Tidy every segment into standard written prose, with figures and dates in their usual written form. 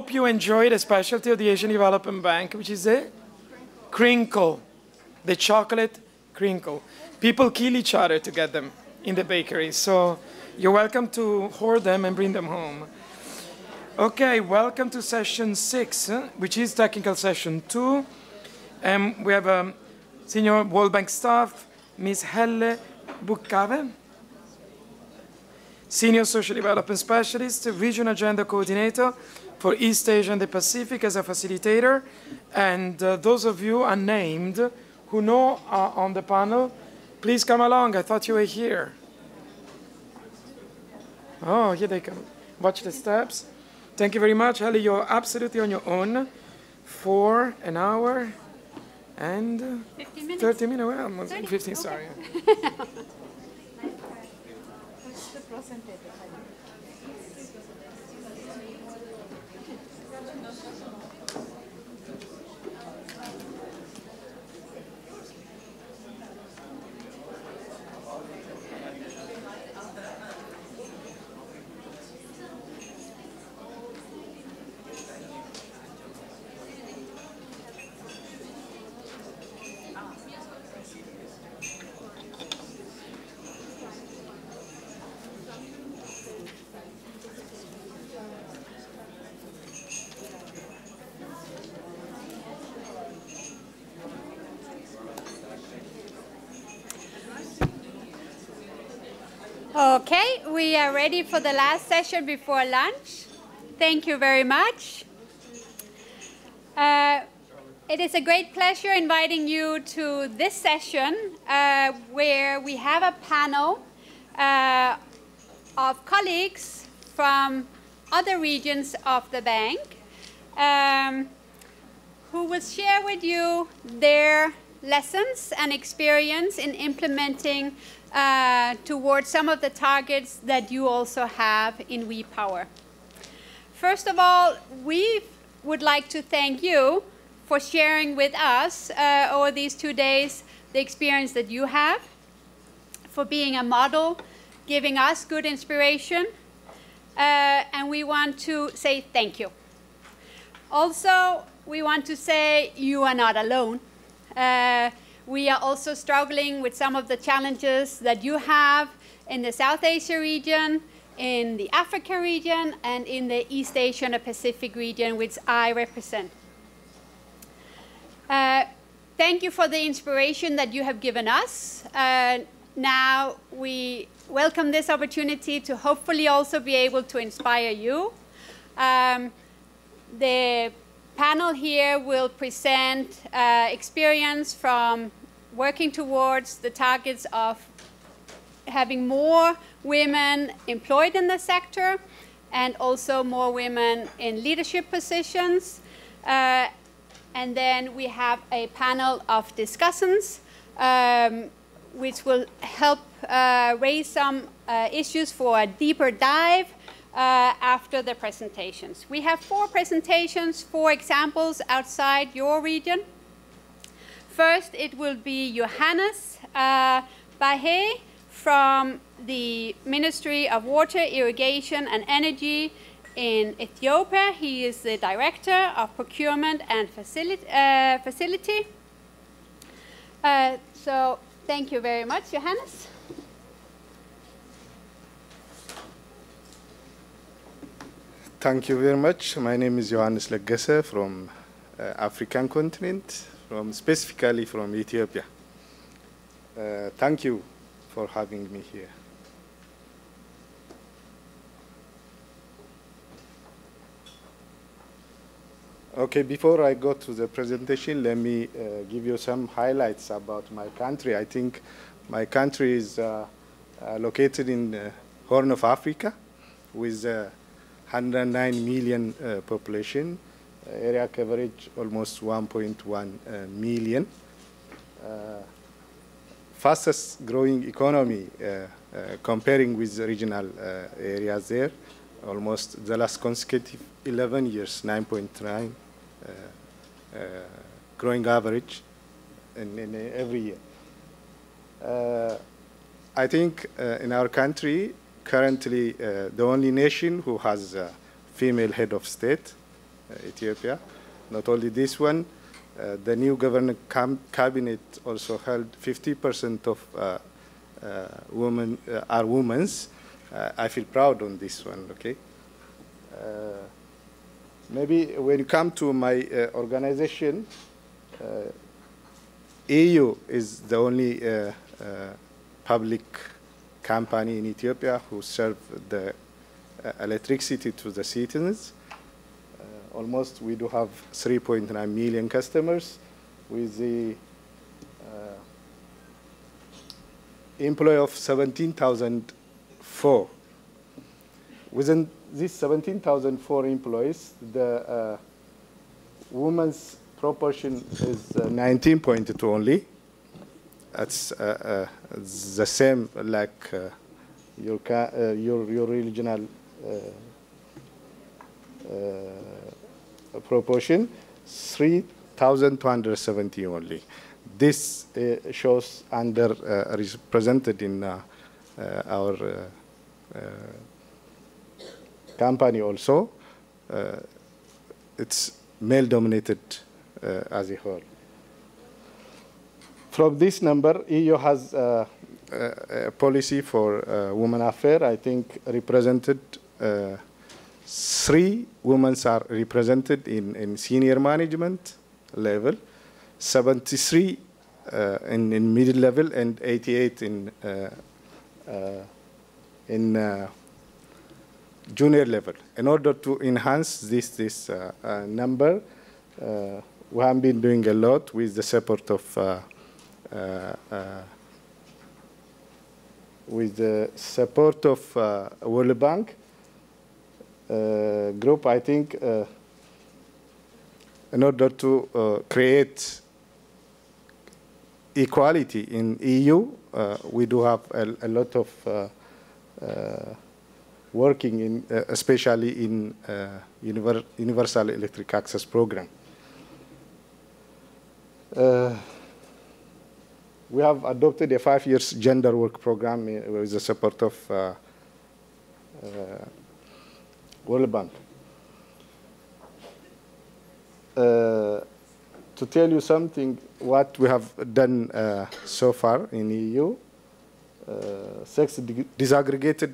hope you enjoy the specialty of the Asian Development Bank, which is the crinkle, the chocolate crinkle. People kill each other to get them in the bakery, so you're welcome to hoard them and bring them home. Okay, welcome to session 6, which is technical session 2. We have Senior World Bank staff, Ms. Helle Buchhave, Senior Social Development Specialist, Regional Agenda Coordinator for East Asia and the Pacific as a facilitator. And those of you unnamed who know are on the panel, please come along. I thought you were here. Oh, here they come. Watch the steps. Thank you very much, Helle. You're absolutely on your own for an hour and 15 minutes. 30 minutes. Well, 30? 15, okay. sorry. Okay, we are ready for the last session before lunch. Thank you very much. It is a great pleasure inviting you to this session where we have a panel of colleagues from other regions of the bank who will share with you their lessons and experience in implementing towards some of the targets that you also have in WePower. First of all, we would like to thank you for sharing with us over these 2 days the experience that you have, for being a model, giving us good inspiration, and we want to say thank you. Also, we want to say you are not alone. We are also struggling with some of the challenges that you have in the South Asia region, in the Africa region, and in the East Asia and the Pacific region, which I represent. Thank you for the inspiration that you have given us. Now we welcome this opportunity to hopefully also be able to inspire you. The panel here will present experience from working towards the targets of having more women employed in the sector and also more women in leadership positions. And then we have a panel of discussants which will help raise some issues for a deeper dive after the presentations. We have 4 presentations, 4 examples outside your region. First, it will be Yohannes Bayeh from the Ministry of Water, Irrigation and Energy in Ethiopia. He is the Director of Procurement and Facility. So thank you very much, Yohannes. Thank you very much. My name is Yohannes Legesse from African continent, specifically from Ethiopia. Thank you for having me here. Okay, before I go to the presentation, let me give you some highlights about my country. I think my country is located in the Horn of Africa with 109 million population, area coverage almost 1.1 million. Fastest growing economy comparing with the regional areas there, almost the last consecutive 11 years, 9.9 growing average in every year. I think in our country, currently the only nation who has a female head of state, Ethiopia. Not only this one, the new governing cabinet also held 50% of women are women. I feel proud on this one, okay? Maybe when you come to my organization, EU is the only public company in Ethiopia who serve the electricity to the citizens. Almost we do have 3.9 million customers with the employee of 17,004. Within these 17,004 employees, the women's proportion is 19.2 only. That's the same like your regional proportion, 3,270 only. This shows underrepresented in our company also. It's male-dominated as a whole. From this number, EU has a policy for women affairs. I think represented 3 women are represented in senior management level, 73 in middle level, and 88 in junior level. In order to enhance this number, we have been doing a lot with the support of World Bank group. I think in order to create equality in EU, we do have a lot of working in, especially in Universal Electric Access Program. We have adopted a 5-year gender work program with the support of World Bank. To tell you something, what we have done so far in EU, 6 disaggregated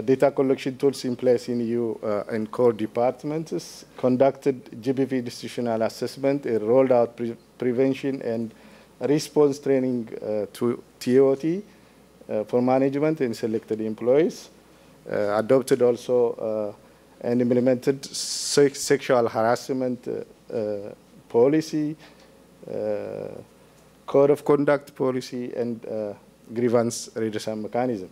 data collection tools in place in EU and core departments, conducted GBV institutional assessment, rolled out prevention and response training to TOT for management and selected employees, adopted also and implemented sexual harassment policy, code of conduct policy, and grievance redressal mechanism.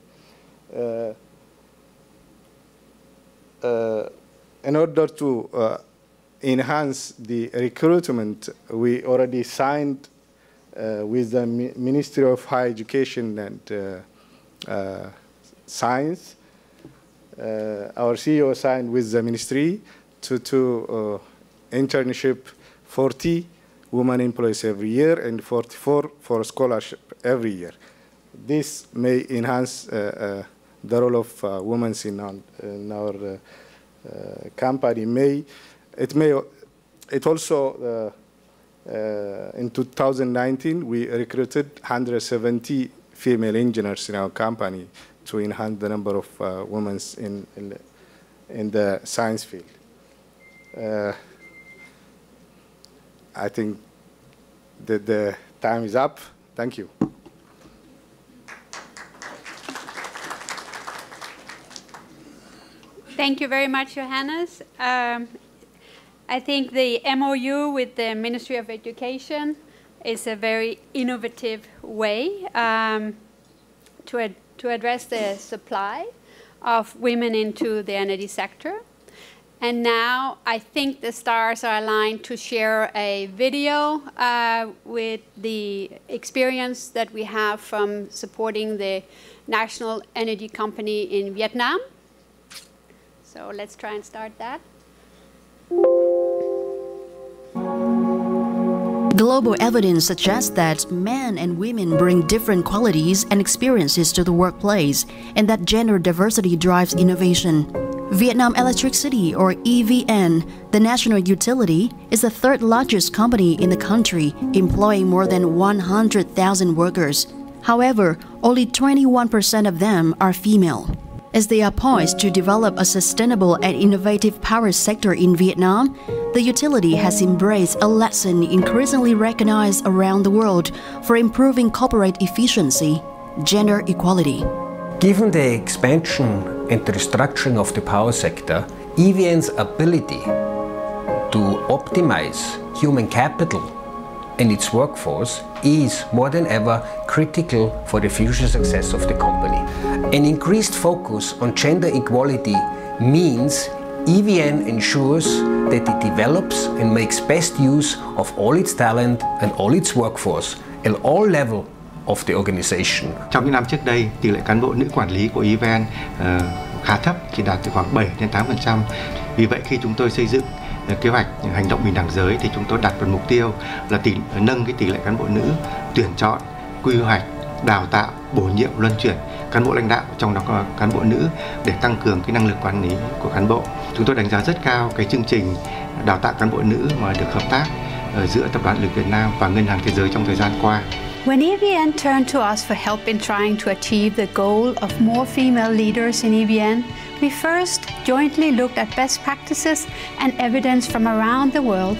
In order to enhance the recruitment, we already signed with the Ministry of Higher Education and Science. Our CEO signed with the ministry to internship 40 women employees every year and 44 for scholarship every year. This may enhance the role of women in our company. It also in 2019 we recruited 170 female engineers in our company to enhance the number of women in the science field. I think that the time is up. Thank you. Thank you very much, Yohannes. I think the MOU with the Ministry of Education is a very innovative way to address the supply of women into the energy sector. And now I think the stars are aligned to share a video with the experience that we have from supporting the national energy company in Vietnam. So let's try and start that. Global evidence suggests that men and women bring different qualities and experiences to the workplace, and that gender diversity drives innovation. Vietnam Electricity, or EVN, the national utility, is the third largest company in the country, employing more than 100,000 workers. However, only 21% of them are female. As they are poised to develop a sustainable and innovative power sector in Vietnam, the utility has embraced a lesson increasingly recognized around the world for improving corporate efficiency: gender equality. Given the expansion and the restructuring of the power sector, EVN's ability to optimize human capital and its workforce is more than ever critical for the future success of the company. An increased focus on gender equality means EVN ensures that it develops and makes best use of all its talent and all its workforce at all levels of the organization. Trong những năm trước đây, tỷ lệ cán bộ nữ quản lý của EVN khá thấp, chỉ đạt từ khoảng 7 đến 8%. Vì vậy khi chúng tôi xây dựng kế hoạch hành động bình đẳng giới thì chúng tôi đặt một mục tiêu là nâng cái tỷ lệ cán bộ nữ tuyển chọn, quy hoạch, đào tạo, bổ nhiệm, luân chuyển cán bộ lãnh đạo, trong đó có cán bộ nữ, để tăng cường cái năng lực quản lý của cán bộ. Chúng tôi đánh giá rất cao cái chương trình đào tạo cán bộ nữ mà được hợp tác giữa Tập đoàn Điện lực Việt Nam và Ngân hàng Thế giới trong thời gian qua. When EVN turned to us for help in trying to achieve the goal of more female leaders in EVN, we first jointly looked at best practices and evidence from around the world,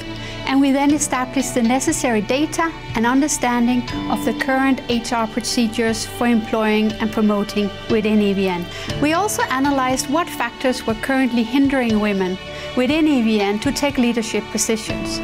and we then established the necessary data and understanding of the current HR procedures for employing and promoting within EVN. We also analyzed what factors were currently hindering women within EVN to take leadership positions.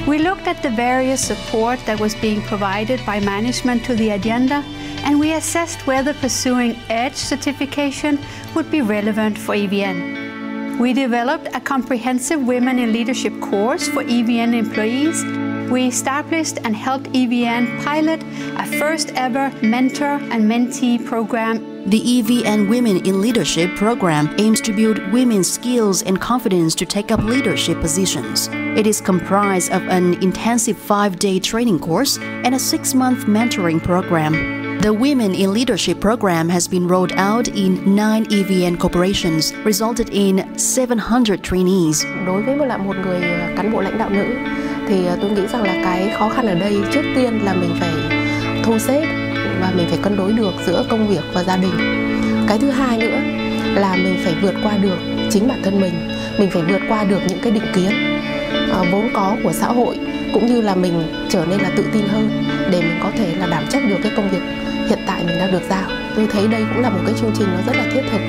We looked at the various support that was being provided by management to the agenda, and we assessed whether pursuing EDGE certification would be relevant for EVN. We developed a comprehensive Women in Leadership course for EVN employees. We established and helped EVN pilot a first ever mentor and mentee program. The EVN Women in Leadership program aims to build women's skills and confidence to take up leadership positions. It is comprised of an intensive 5-day training course and a 6-month mentoring program. The Women in Leadership program has been rolled out in 9 EVN corporations, resulted in 700 trainees. Đối với một người cán bộ lãnh đạo nữ thì tôi nghĩ rằng là cái khó khăn ở đây trước tiên là mình phải thu xếp và mình phải cân đối được giữa công việc và gia đình. Cái thứ hai nữa là mình phải vượt qua được chính bản thân mình phải vượt qua được những cái định kiến vốn có của xã hội, cũng như là mình trở nên là tự tin hơn để mình có thể là đảm trách được cái công việc hiện tại mình đang được giao. Tôi thấy đây cũng là một cái chương trình nó rất là thiết thực,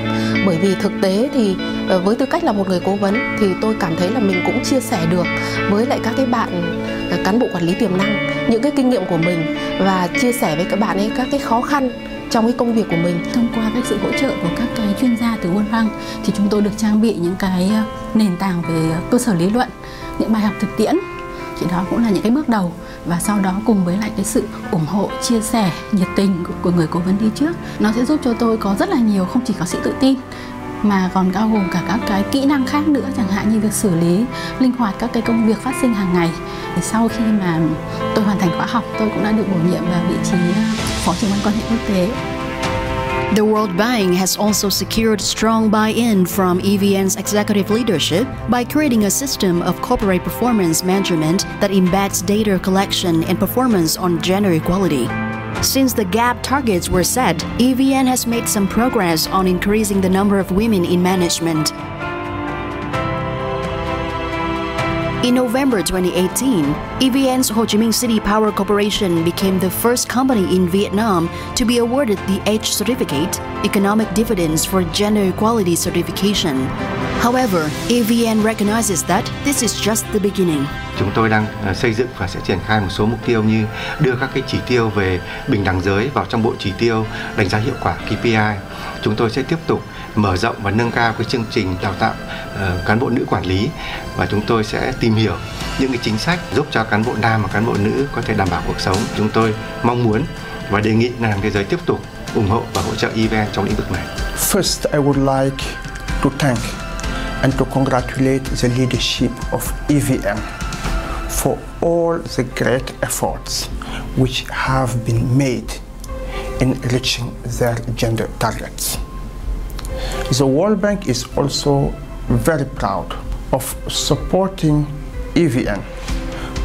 bởi vì thực tế thì với tư cách là một người cố vấn thì tôi cảm thấy là mình cũng chia sẻ được với lại các cái bạn cán bộ quản lý tiềm năng những cái kinh nghiệm của mình và chia sẻ với các bạn ấy các cái khó khăn trong cái công việc của mình. Thông qua các sự hỗ trợ của các cái chuyên gia từ World Bank thì chúng tôi được trang bị những cái nền tảng về cơ sở lý luận, những bài học thực tiễn. Thì đó cũng là những cái bước đầu, và sau đó cùng với lại cái sự ủng hộ, chia sẻ, nhiệt tình của người cố vấn đi trước, nó sẽ giúp cho tôi có rất là nhiều, không chỉ có sự tự tin mà còn bao gồm cả các cái kỹ năng khác nữa, chẳng hạn như việc xử lý linh hoạt các cái công việc phát sinh hàng ngày. Thì sau khi mà tôi hoàn thành khóa học, tôi cũng đã được bổ nhiệm vào vị trí phó trưởng ban quan hệ quốc tế. The World Bank has also secured strong buy-in from EVN's executive leadership by creating a system of corporate performance management that embeds data collection and performance on gender equality. Since the gap targets were set, EVN has made some progress on increasing the number of women in management. In November 2018, EVN's Ho Chi Minh City Power Corporation became the first company in Vietnam to be awarded the EDGE certificate, Economic Dividends for Gender Equality Certification. However, EVN recognizes that this is just the beginning. Chúng tôi đang xây dựng và sẽ triển khai một số mục tiêu như đưa các cái chỉ tiêu về bình đẳng giới vào trong bộ chỉ tiêu đánh giá hiệu quả KPI. Chúng tôi sẽ tiếp tục mở rộng và nâng cao cái chương trình đào tạo cán bộ nữ quản lý, và chúng tôi sẽ tìm hiểu những cái chính sách giúp cho cán bộ nam và cán bộ nữ có thể đảm bảo cuộc sống. Chúng tôi mong muốn và đề nghị Ngân hàng Thế giới tiếp tục ủng hộ và hỗ trợ EVN trong lĩnh vực này. First, I would like to thank and to congratulate the leadership of EVN for all the great efforts which have been made in reaching their gender targets. The World Bank is also very proud of supporting EVN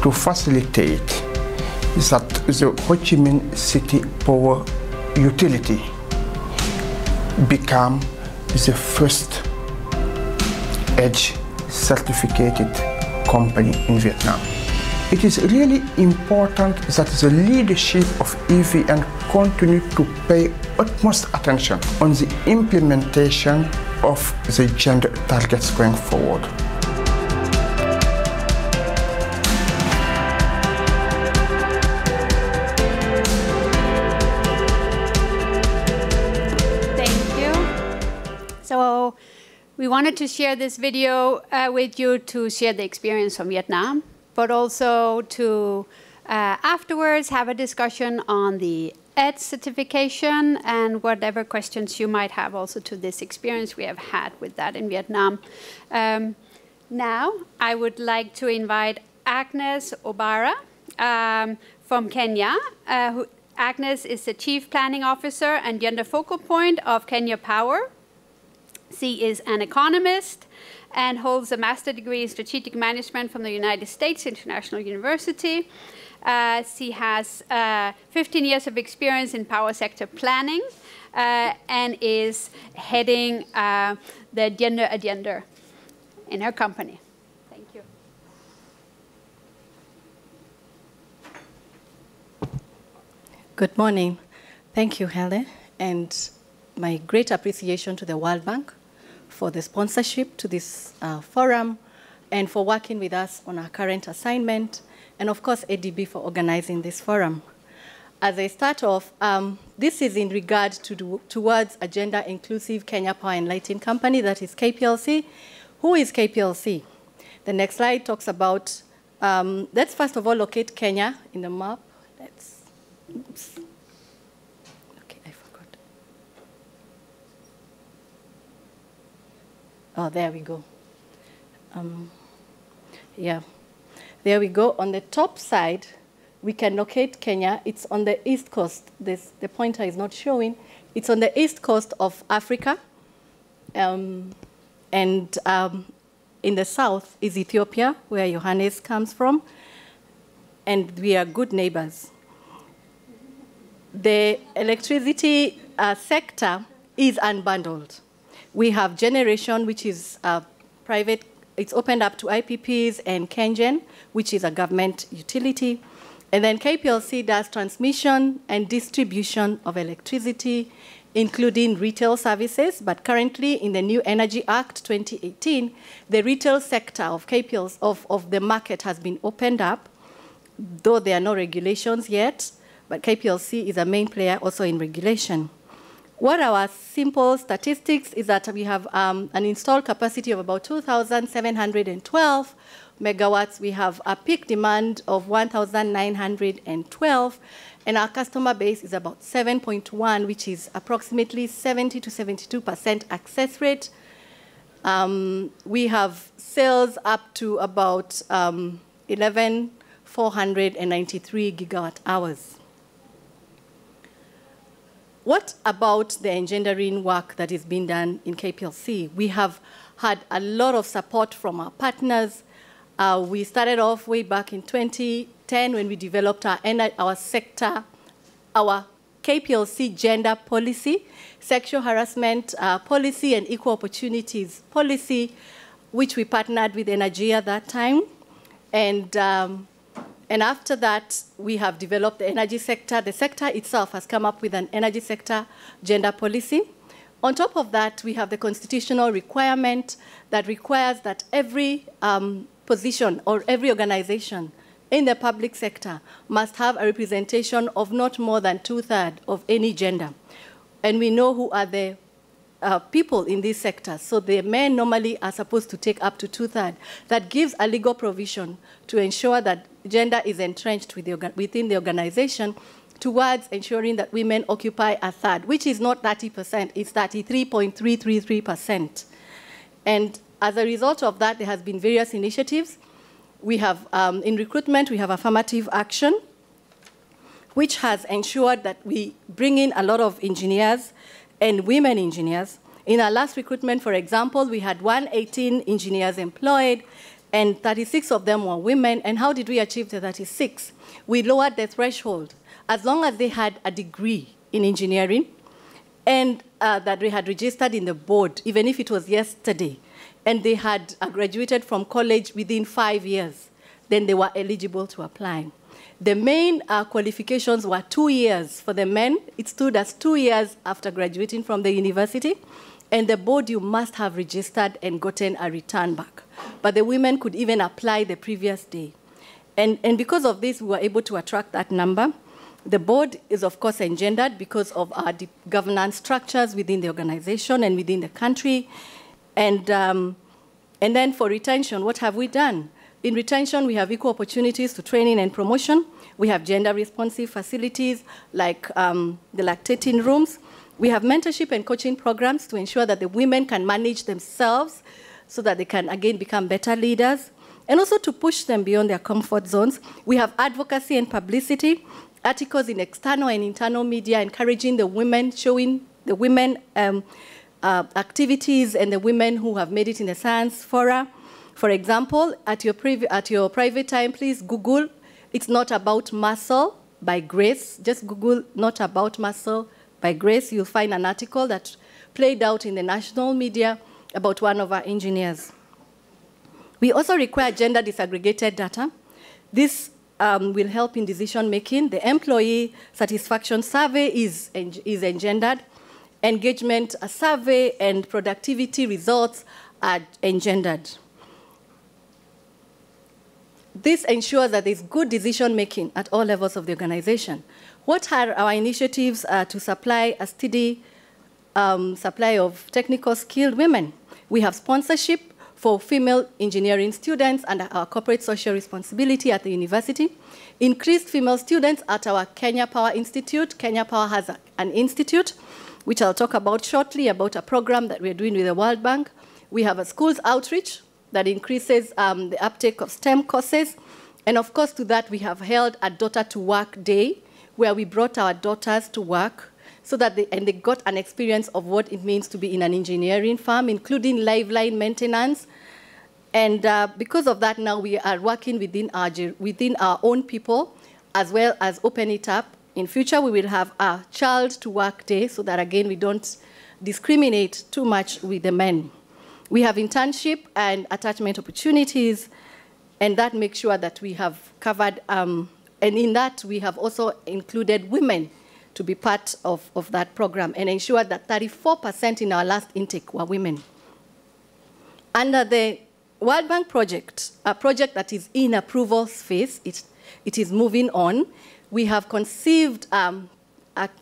to facilitate that the Ho Chi Minh City Power Utility become the first EDGE certificated company in Vietnam. It is really important that the leadership of EVN continue to pay utmost attention on the implementation of the gender targets going forward. Thank you. So we wanted to share this video with you to share the experience from Vietnam, but also to afterwards have a discussion on the EDGE certification and whatever questions you might have also to this experience we have had with that in Vietnam. Now, I would like to invite Agnes Obara from Kenya. Agnes is the Chief Planning Officer and Gender Focal Point of Kenya Power. She is an economist and holds a master's degree in strategic management from the United States International University. She has 15 years of experience in power sector planning and is heading the gender agenda in her company. Thank you. Good morning. Thank you, Helle, and my great appreciation to the World Bank for the sponsorship to this forum and for working with us on our current assignment, and of course ADB for organizing this forum. As I start off, this is in regard to towards a gender-inclusive Kenya Power and Lighting Company, that is KPLC. Who is KPLC? The next slide talks about, let's first of all locate Kenya in the map. Oops. Okay, I forgot. Oh, there we go. Yeah, there we go. On the top side, we can locate Kenya. It's on the east coast. The pointer is not showing. It's on the east coast of Africa. And in the south is Ethiopia, where Yohanese comes from. And we are good neighbors. The electricity sector is unbundled. We have generation, which is private. It's opened up to IPPs and KenGen, which is a government utility. And then KPLC does transmission and distribution of electricity, including retail services. But currently, in the new Energy Act 2018, the retail sector of KPLC, of the market has been opened up, though there are no regulations yet. But KPLC is a main player also in regulation. What our simple statistics is that we have an installed capacity of about 2,712 megawatts. We have a peak demand of 1,912, and our customer base is about 7.1, which is approximately 70 to 72% access rate. We have sales up to about 11,493 gigawatt hours. What about the engendering work that is being done in KPLC? We have had a lot of support from our partners. We started off way back in 2010 when we developed our sector, our KPLC gender policy, sexual harassment policy, and equal opportunities policy, which we partnered with Energy at that time. And after that, we have developed the energy sector. The sector itself has come up with an energy sector gender policy. On top of that, we have the constitutional requirement that requires that every position or every organization in the public sector must have a representation of not more than 2/3 of any gender. And we know who are the people in this sector. So the men normally are supposed to take up to 2/3. That gives a legal provision to ensure that gender is entrenched within the organization towards ensuring that women occupy 1/3, which is not 30%, it's 33.333%. And as a result of that, there has been various initiatives. We have, in recruitment, we have affirmative action, which has ensured that we bring in a lot of engineers and women engineers. In our last recruitment, for example, we had 118 engineers employed, and 36 of them were women. And how did we achieve the 36? We lowered the threshold. As long as they had a degree in engineering and that they had registered in the board, even if it was yesterday, and they had graduated from college within 5 years, then they were eligible to apply. The main qualifications were 2 years for the men. It stood as 2 years after graduating from the university. And the board, you must have registered and gotten a return back. But the women could even apply the previous day. And because of this, we were able to attract that number. The board is, of course, engendered because of our governance structures within the organization and within the country. And then for retention, what have we done? In retention, we have equal opportunities to training and promotion. We have gender-responsive facilities like the lactating rooms. We have mentorship and coaching programs to ensure that the women can manage themselves so that they can, again, become better leaders, and also to push them beyond their comfort zones. We have advocacy and publicity, articles in external and internal media encouraging the women, showing the women activities and the women who have made it in the science fora. For example, at your private time, please Google It's Not About Muscle by Grace. Just Google Not About Muscle by Grace. You'll find an article that played out in the national media about one of our engineers. We also require gender disaggregated data. This will help in decision making. The employee satisfaction survey is engendered. Engagement survey and productivity results are engendered. This ensures that there's good decision making at all levels of the organization. What are our initiatives to supply a steady supply of technical skilled women? We have sponsorship for female engineering students under our corporate social responsibility at the university. Increased female students at our Kenya Power Institute. Kenya Power has an institute, which I'll talk about shortly, about a program that we're doing with the World Bank. We have a schools outreach that increases the uptake of STEM courses. And of course, to that, we have held a Daughter to Work Day, where we brought our daughters to work so that they got an experience of what it means to be in an engineering firm, including lifeline maintenance. And because of that, now we are working within our own people, as well as open it up. In future, we will have a Child to Work Day so that, again, we don't discriminate too much with the men. We have internship and attachment opportunities, and that makes sure that we have covered, and in that we have also included women to be part of that program and ensure that 34% in our last intake were women. Under the World Bank project, a project that is in approval phase, it is moving on. We have conceived a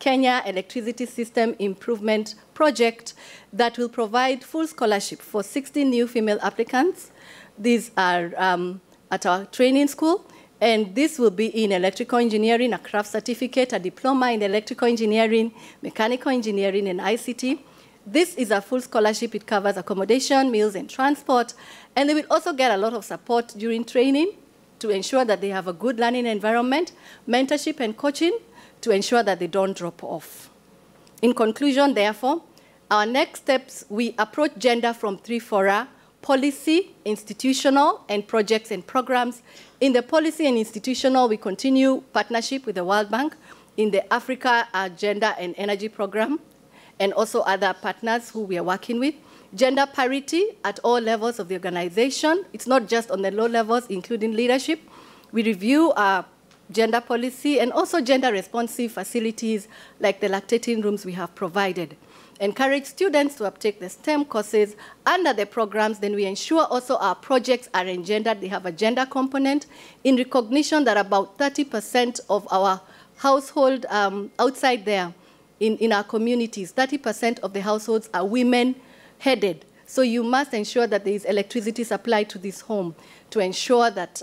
Kenya Electricity System Improvement Project that will provide full scholarship for 60 new female applicants. These are at our training school, and this will be in electrical engineering, a craft certificate, a diploma in electrical engineering, mechanical engineering, and ICT. This is a full scholarship. It covers accommodation, meals, and transport, and they will also get a lot of support during training to ensure that they have a good learning environment, mentorship and coaching, to ensure that they don't drop off. In conclusion, therefore, our next steps, we approach gender from 3 fora: policy, institutional, and projects and programs. In the policy and institutional, we continue partnership with the World Bank in the Africa Gender and Energy Program, and also other partners who we are working with. Gender parity at all levels of the organization. It's not just on the low levels, including leadership. We review our gender policy and also gender-responsive facilities like the lactating rooms we have provided. Encourage students to uptake the STEM courses under the programs. Then we ensure also our projects are engendered. They have a gender component in recognition that about 30% of our household outside there in our communities, 30% of the households are women-headed. So you must ensure that there is electricity supply to this home to ensure that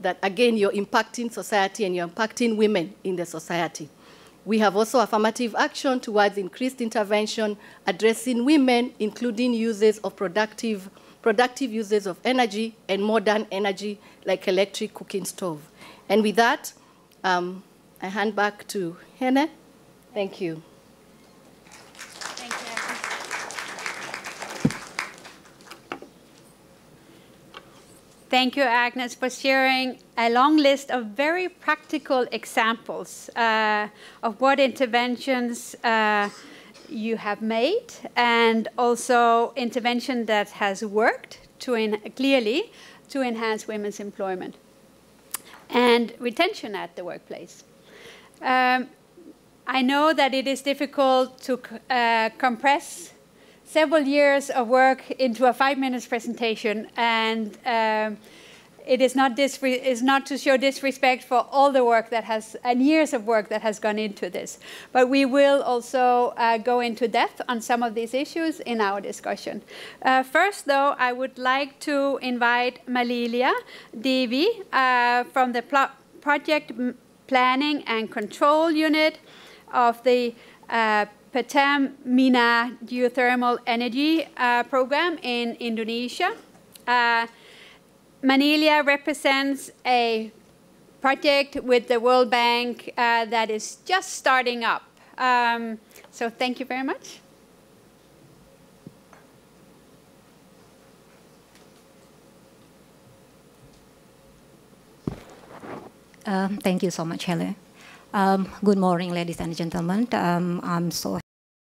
that, again, you're impacting society and you're impacting women in the society. We have also affirmative action towards increased intervention, addressing women, including uses of productive uses of energy and modern energy, like electric cooking stove. And with that, I hand back to Helle. Thank you. Thank you. Thank you, Agnes, for sharing a long list of very practical examples of what interventions you have made, and also intervention that has worked clearly to enhance women's employment and retention at the workplace. I know that it is difficult to compress several years of work into a 5-minute presentation, and it is not to show disrespect for all the work that has, and years of work that has gone into this. But we will also go into depth on some of these issues in our discussion. First, though, I would like to invite Marmelia, Dewi from the Project Planning and Control Unit of the Pertamina Geothermal Energy Program in Indonesia. Marmelia represents a project with the World Bank that is just starting up. So thank you very much. Thank you so much, Helle. Good morning, ladies and gentlemen. I'm so